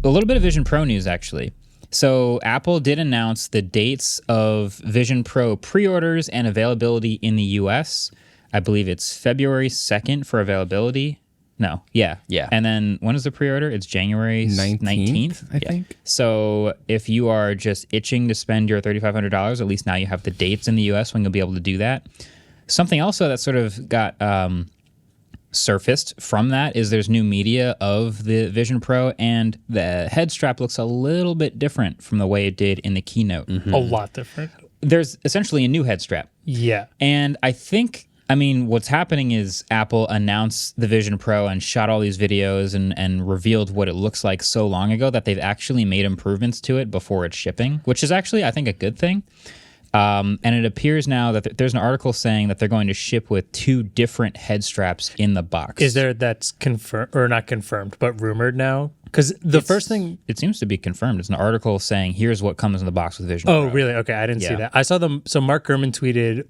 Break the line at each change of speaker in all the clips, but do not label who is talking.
a little bit of Vision Pro news, actually. So Apple did announce the dates of Vision Pro pre-orders and availability in the US. I believe it's February 2nd for availability. No, yeah. And then when is the pre-order? It's January 19th,
I think.
So if you are just itching to spend your $3,500, at least now you have the dates in the US when you'll be able to do that. Something also that sort of got surfaced from that is there's new media of the Vision Pro, and the head strap looks a little bit different from the way it did in the keynote.
A lot different.
There's essentially a new head strap.
Yeah.
And I mean, what's happening is Apple announced the Vision Pro and shot all these videos and revealed what it looks like so long ago that they've actually made improvements to it before it's shipping, which is actually, I think, a good thing. And it appears now that there's an article saying that they're going to ship with 2 different head straps in the box.
Is there that's confirmed, or not confirmed, but rumored now? Because first thing...
It seems to be confirmed. It's an article saying, here's what comes in the box with Vision Pro.
Oh, really? Okay, I didn't see that. I saw them... So Mark Gurman tweeted...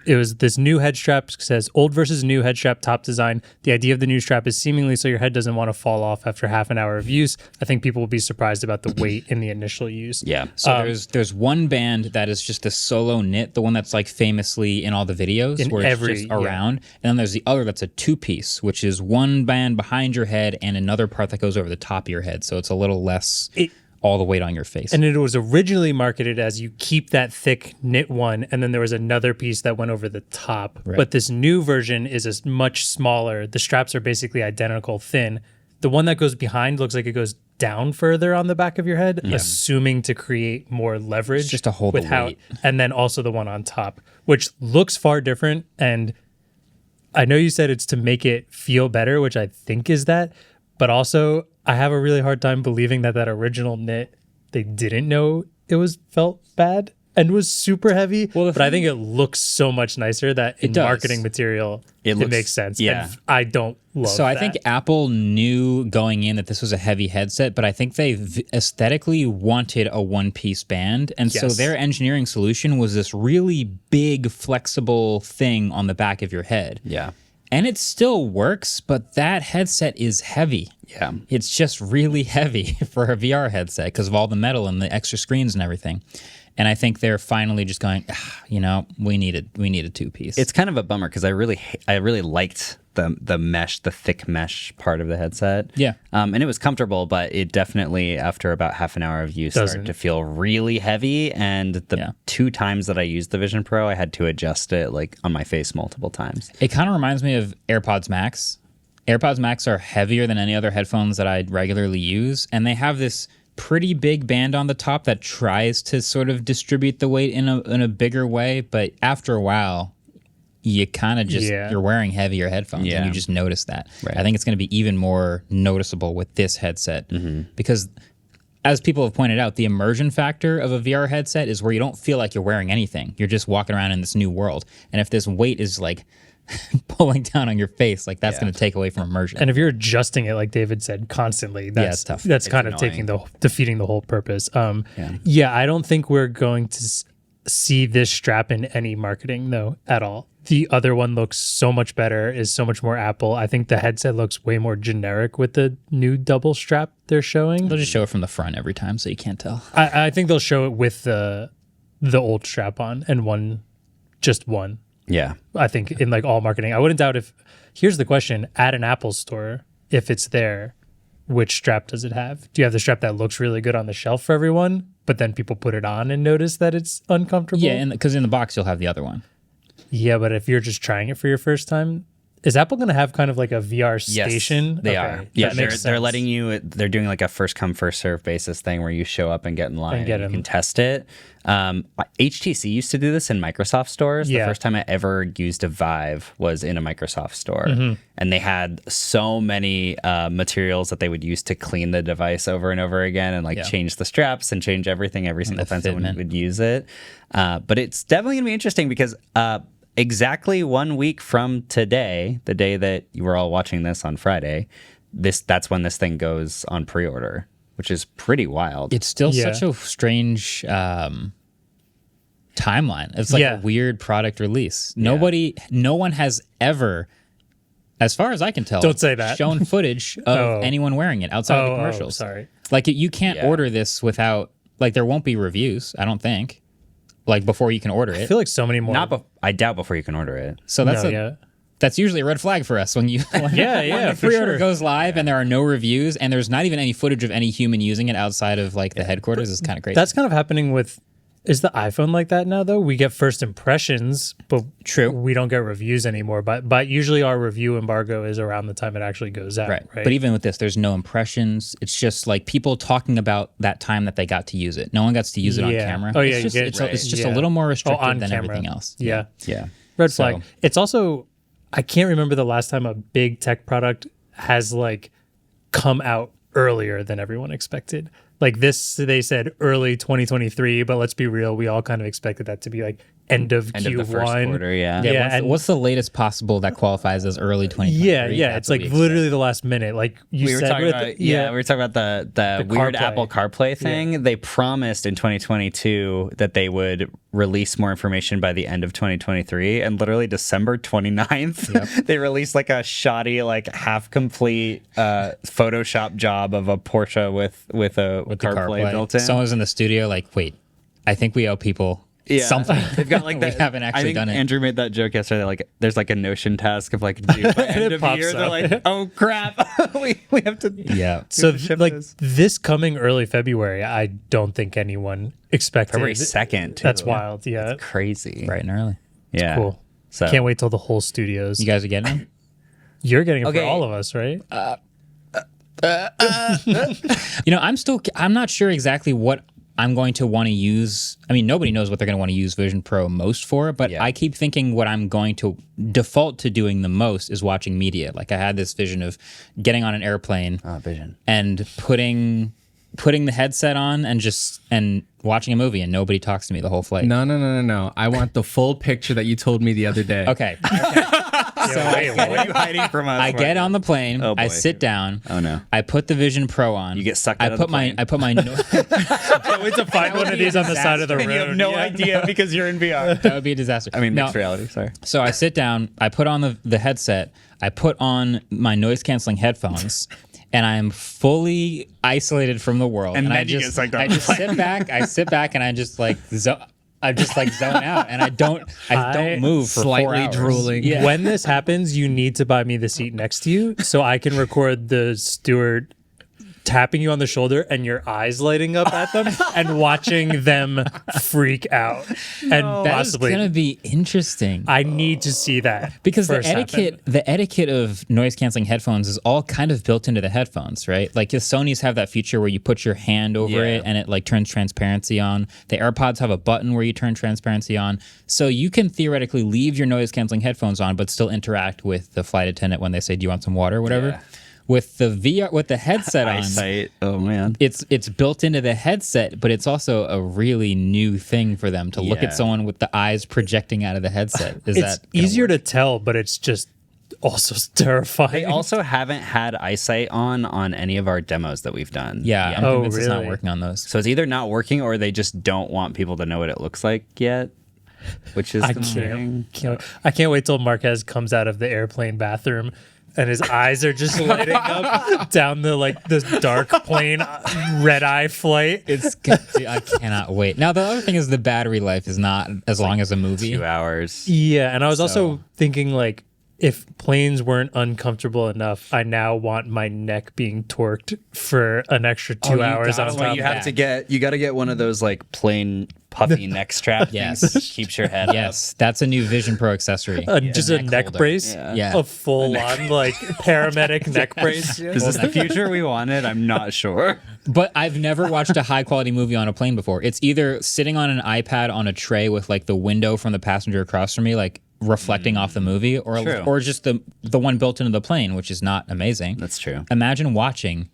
It was this new head strap, says old versus new head strap top design. The idea of the new strap is seemingly so your head doesn't want to fall off after half an hour of use. I think people will be surprised about the weight in the initial use.
Yeah. So there's one band that is just a solo knit, the one that's like famously in all the videos where it's just around. And then there's the other that's a 2-piece, which is one band behind your head and another part that goes over the top of your head. So it's a little less... all the weight on your face.
And it was originally marketed as you keep that thick knit one, and then there was another piece that went over the top. Right. But this new version is much smaller. The straps are basically identical thin. The one that goes behind looks like it goes down further on the back of your head, assuming to create more leverage.
Just to hold the weight.
And then also the one on top, which looks far different. And I know you said it's to make it feel better, which I think is that, but also... I have a really hard time believing that original knit, they didn't know it felt bad and was super heavy. Well, but I think it looks so much nicer that in marketing material, it makes sense.
Yeah.
And I don't love that.
So I think Apple knew going in that this was a heavy headset, but I think they aesthetically wanted a 1-piece band. And so their engineering solution was this really big, flexible thing on the back of your head.
Yeah.
And it still works, but that headset is heavy.
Yeah.
It's just really heavy for a VR headset because of all the metal and the extra screens and everything. And I think they're finally just going, we need a 2-piece.
It's kind of a bummer because I really liked the mesh, the thick mesh part of the headset.
Yeah.
And it was comfortable, but it definitely, after about half an hour of use, started to feel really heavy. And the 2 times that I used the Vision Pro, I had to adjust it like on my face multiple times.
It kind of reminds me of AirPods Max. AirPods Max are heavier than any other headphones that I regularly use, and they have this pretty big band on the top that tries to sort of distribute the weight in a bigger way, but after a while, you kind of just, you're wearing heavier headphones and you just notice that. Right. I think it's going to be even more noticeable with this headset because, as people have pointed out, the immersion factor of a VR headset is where you don't feel like you're wearing anything. You're just walking around in this new world. And if this weight is like pulling down on your face, like that's going to take away from immersion.
And if you're adjusting it, like David said, constantly, that's tough. That's kind of defeating the whole purpose. I don't think we're going to see this strap in any marketing though at all. The other one looks so much better, is so much more Apple. I think the headset looks way more generic with the new double strap they're showing.
They'll just show it from the front every time, so you can't tell.
I think they'll show it with the old strap on and just one.
Yeah.
I think in like all marketing. I wouldn't doubt here's the question, at an Apple store, if it's there, which strap does it have? Do you have the strap that looks really good on the shelf for everyone, but then people put it on and notice that it's uncomfortable?
Yeah, because in the box you'll have the other one.
Yeah, but if you're just trying it for your first time, is Apple going to have kind of like a VR station?
Yes, they are. Yeah, they're letting you, they're doing like a first come, first serve basis thing where you show up and get in line and you can test it. HTC used to do this in Microsoft stores. The first time I ever used a Vive was in a Microsoft store. And they had so many materials that they would use to clean the device over and over again and like change the straps and change everything every single time someone would use it. But it's definitely going to be interesting because exactly 1 week from today, the day that you were all watching this on Friday, that's when this thing goes on pre-order, which is pretty wild.
It's still such a strange timeline. It's like a weird product release. No one has ever as far as I can tell,
don't say that,
shown footage of anyone wearing it outside of the commercials.
Sorry.
Like you can't order this without, like there won't be reviews, I don't think, like before you can order it.
I feel like so many more.
I doubt before you can order it.
So that's usually a red flag for us when when the pre-order goes live and there are no reviews and there's not even any footage of any human using it outside of like the headquarters. Is kind of crazy.
That's kind of happening with. Is the iPhone like that now, though? We get first impressions, but we don't get reviews anymore. But usually our review embargo is around the time it actually goes out. Right.
But even with this, there's no impressions. It's just like people talking about that time that they got to use it. No one got to use it on camera.
Oh, yeah.
It's just a little more restricted than everything else.
Yeah.
Yeah.
Red flag. It's also, I can't remember the last time a big tech product has like come out earlier than everyone expected. Like this, they said early 2023, but let's be real, we all kind of expected that to be like end of Q1.
Of the first quarter,
what's the latest possible that qualifies as early 2023?
Yeah. It's like literally the last minute. Like we were talking about,
we were talking about the weird CarPlay. Apple CarPlay thing. Yeah. They promised in 2022 that they would release more information by the end of 2023, and literally December 29th, they released like a shoddy, like half complete Photoshop job of a Porsche with CarPlay built in.
Someone's in the studio like, wait, I think we owe people something.
They've got like that.
We haven't actually done it.
Andrew made that joke yesterday. Like, there's like a Notion task of like due by end of year. They're like, oh crap, we have to.
Yeah.
So like this coming early February, I don't think anyone expected.
February 2nd.
That's wild. Yeah.
That's crazy.
Bright and early.
Yeah.
Cool. So can't wait till the whole studios.
You guys are getting them.
You're getting it for all of us, right?
I'm not sure exactly what I'm going to want to use. I mean, nobody knows what they're going to want to use Vision Pro most for, but I keep thinking what I'm going to default to doing the most is watching media. Like I had this vision of getting on an airplane and putting the headset on and watching a movie and nobody talks to me the whole flight.
No. I want the full picture that you told me the other day.
Okay.
So what are you hiding from us?
I get on the plane. I sit down.
Oh no!
I put the Vision Pro on.
You get sucked out of the plane.
I put my.
Can't wait to find one of these on the side of the road.
You have no idea because you're in VR.
That would be a disaster.
I mean, mixed reality. Sorry.
So I sit down. I put on the headset. I put on my noise canceling headphones. And I'm fully isolated from the world.
And then
I just sit back. I sit back and I just like zone out, and I don't move for
slightly
4 hours.
Drooling.
Yeah.
When this happens, you need to buy me the seat next to you so I can record the steward tapping you on the shoulder and your eyes lighting up at them and watching them freak out. And
that's gonna be interesting.
I need to see that
because the etiquette of noise canceling headphones is all kind of built into the headphones, right? Like the Sony's have that feature where you put your hand over it and it like turns transparency on. The AirPods have a button where you turn transparency on, so you can theoretically leave your noise canceling headphones on but still interact with the flight attendant when they say, "Do you want some water?" or whatever. Yeah. With the headset on,
eyesight. Oh man,
it's built into the headset, but it's also a really new thing for them to look at someone with the eyes projecting out of the headset.
It's easier to tell, but it's just also terrifying.
They also haven't had eyesight on any of our demos that we've done.
Yeah, I'm convinced it's not working on those.
So it's either not working or they just don't want people to know what it looks like yet. Which is
I can't wait till Marques comes out of the airplane bathroom. And his eyes are just lighting up down the dark plane red eye flight.
I cannot wait. Now the other thing is the battery life is not as long as a movie.
2 hours.
Yeah, and I was also thinking like if planes weren't uncomfortable enough, I now want my neck being torqued for an extra 2 hours on top.
You got to get one of those like plane puffy neck strap things that keeps your head up.
That's a new Vision Pro accessory.
Just a neck brace.
Yeah.
A full-on like paramedic neck brace.
Is this the future we wanted? I'm not sure.
But I've never watched a high-quality movie on a plane before. It's either sitting on an iPad on a tray with like the window from the passenger across from me, like reflecting off the movie, or just the one built into the plane, which is not amazing.
That's true.
Imagine watching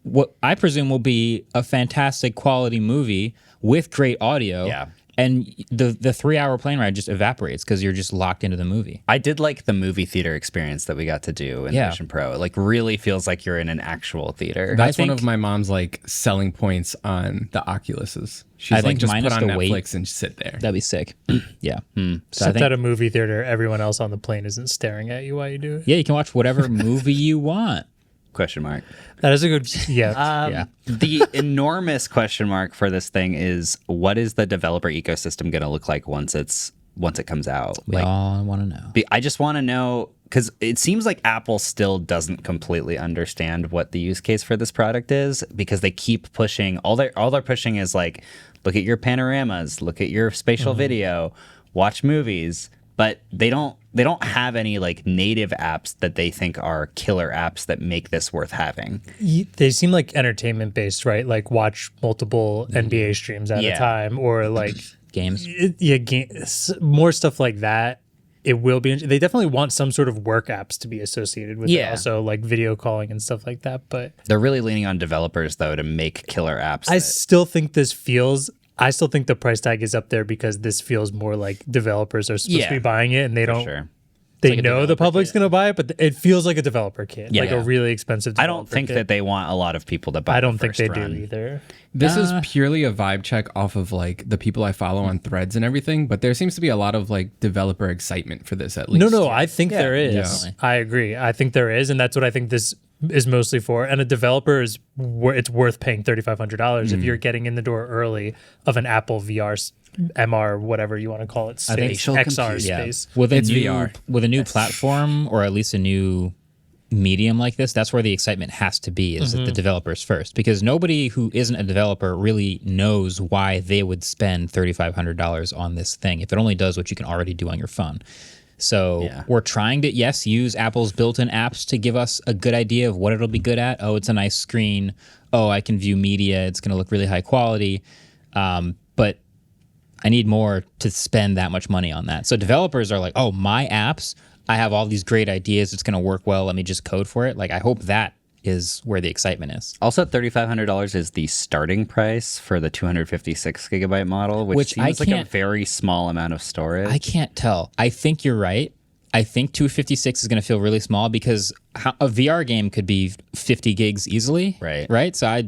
what I presume will be a fantastic quality movie with great audio.
Yeah.
And the 3-hour plane ride just evaporates because you're just locked into the movie.
I did like the movie theater experience that we got to do in Vision Pro. It like really feels like you're in an actual theater.
That's one of my mom's like selling points on the Oculuses. She's like, just put on Netflix and sit there.
That'd be sick. Yeah.
So except at a movie theater, everyone else on the plane isn't staring at you while you do it.
Yeah, you can watch whatever movie you want.
Question mark.
That is a good, yeah.
The enormous question mark for this thing is, what is the developer ecosystem going to look like once it comes out?
We all want to know.
I just want to know, because it seems like Apple still doesn't completely understand what the use case for this product is, because they keep pushing, all they're pushing is like, look at your panoramas, look at your spatial video, watch movies, but they don't have any like native apps that they think are killer apps that make this worth having.
They seem like entertainment based, right? Like watch multiple NBA streams at a time, or like
games.
More stuff like that. It will be. They definitely want some sort of work apps to be associated with it. Also like video calling and stuff like that. But
they're really leaning on developers though to make killer apps.
I still think the price tag is up there because this feels more like developers are supposed to be buying it, and they don't.
Sure.
They know the public's going to buy it, but it feels like a developer kit, like a really expensive developer
I don't think
kit.
that they want a lot of people to buy.
I don't think they do either.
This is purely a vibe check off of like the people I follow on Threads and everything, but there seems to be a lot of like developer excitement for this at least.
No, I think there is. Yeah. I agree. I think there is, and that's what I think this is mostly for. And a developer it's worth paying $3,500 if you're getting in the door early of an Apple VR, MR, whatever you want to call it, space, XR space.
With a new platform, or at least a new medium like this, that's where the excitement has to be, is the developers first, because nobody who isn't a developer really knows why they would spend $3,500 on this thing if it only does what you can already do on your phone. So we're trying to, use Apple's built-in apps to give us a good idea of what it'll be good at. Oh, it's a nice screen. Oh, I can view media. It's going to look really high quality. But I need more to spend that much money on that. So developers are like, oh, my apps, I have all these great ideas. It's going to work well. Let me just code for it. Like, I hope that is where the excitement is.
Also, $3,500 is the starting price for the 256 gigabyte model, which seems like a very small amount of storage.
I can't tell. I think you're right. I think 256 is going to feel really small because a VR game could be 50 gigs easily. Right? So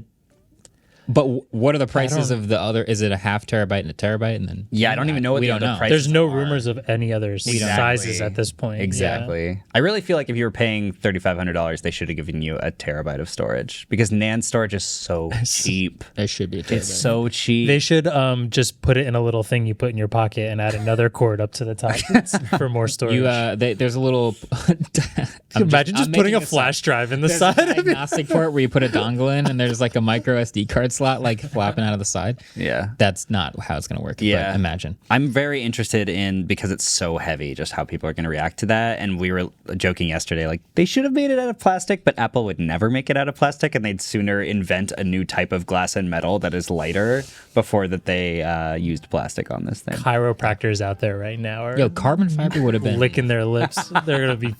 But what are the prices of the other? Is it a half terabyte and a terabyte? And then
I don't even know what the other prices
There's no rumors of any other sizes at this point.
Exactly. Yeah. I really feel like if you were paying $3,500, they should have given you a terabyte of storage, because NAND storage is so cheap.
It should be a terabyte.
It's so cheap.
They should just put it in a little thing you put in your pocket and add another cord up to the top for more storage.
There's a little.
Imagine just putting a flash drive in the side.
There's a diagnostic port where you put a dongle in, and there's like a micro SD card slot like flapping out of the side.
Yeah.
That's not how it's going to work.
Yeah.
But imagine.
I'm very interested in, because it's so heavy, just how people are going to react to that. And we were joking yesterday, like, they should have made it out of plastic, but Apple would never make it out of plastic, and they'd sooner invent a new type of glass and metal that is lighter before that they used plastic on this thing.
Chiropractors out there right now are
carbon fiber would have been
licking their lips. They're going to be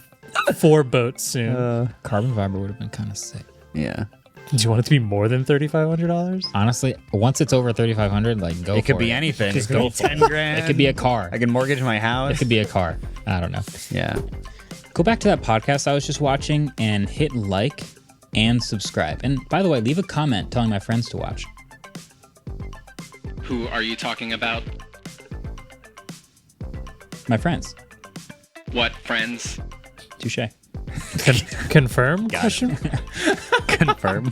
4 boats soon.
Carbon fiber would have been kind of sick.
Yeah.
Do you want it to be more than $3,500?
Honestly, once it's over $3,500, like go.
It could be anything.
Just go
$10 grand.
It could be a car.
I can mortgage my house.
It could be a car. I don't know.
Yeah.
Go back to that podcast I was just watching and hit like and subscribe. And by the way, leave a comment telling my friends to watch.
Who are you talking about?
My friends.
What friends?
Touché.
Confirm? Question?
Confirm.